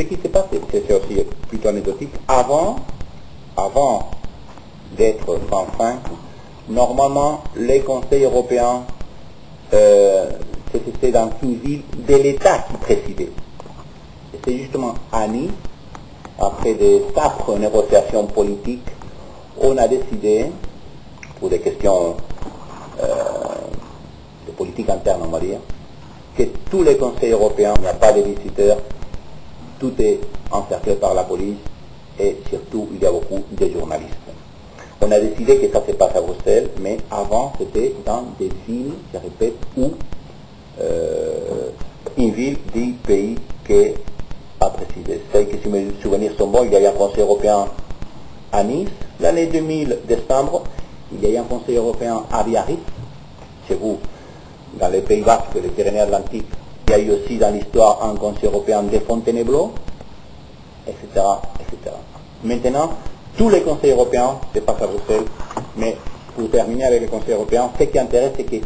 Ce qui se passe, c'est aussi plutôt anecdotique, avant d'être 105, normalement, les conseils européens, c'était dans une ville de l'État qui présidait. Et c'est justement à Nice, après des âpres négociations politiques, on a décidé, pour des questions de politique interne, on va dire, que tous les conseils européens, il n'y a pas de visiteurs, tout est encerclé par la police et surtout il y a beaucoup de journalistes. On a décidé que ça se passe à Bruxelles, mais avant c'était dans des villes, je répète, où une ville du pays qui a précisé. C'est que si mes souvenirs sont bons, il y a eu un conseil européen à Nice, l'année 2000, décembre, il y a eu un conseil européen à Biarritz, chez vous, dans les Pays Basques, les Pyrénées-Atlantiques. Il y a eu aussi dans l'histoire un conseil européen de Fontainebleau, etc., etc. Maintenant, tous les conseils européens se passent à Bruxelles, mais pour terminer avec les conseils européens, ce qui intéresse, c'est que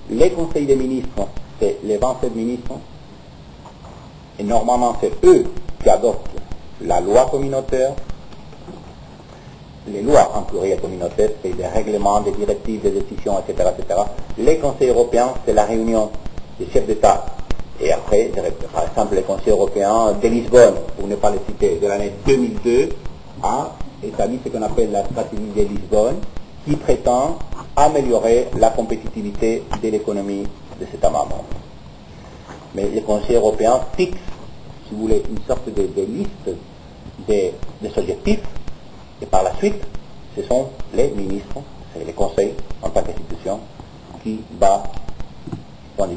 les conseils des ministres, c'est les 27 ministres, et normalement c'est eux qui adoptent la loi communautaire, les lois en pluriel communautaire, c'est des règlements, des directives, des décisions, etc., etc. Les conseils européens, c'est la réunion des chefs d'État. Et après, par exemple, le Conseil européen de Lisbonne, pour ne pas le citer, de l'année 2002, a établi ce qu'on appelle la stratégie de Lisbonne, qui prétend améliorer la compétitivité de l'économie de cet État membre. Mais le Conseil européen fixe, si vous voulez, une sorte de liste des objectifs, et par la suite, ce sont les ministres, c'est les conseils en tant qu'institution, qui va, dans les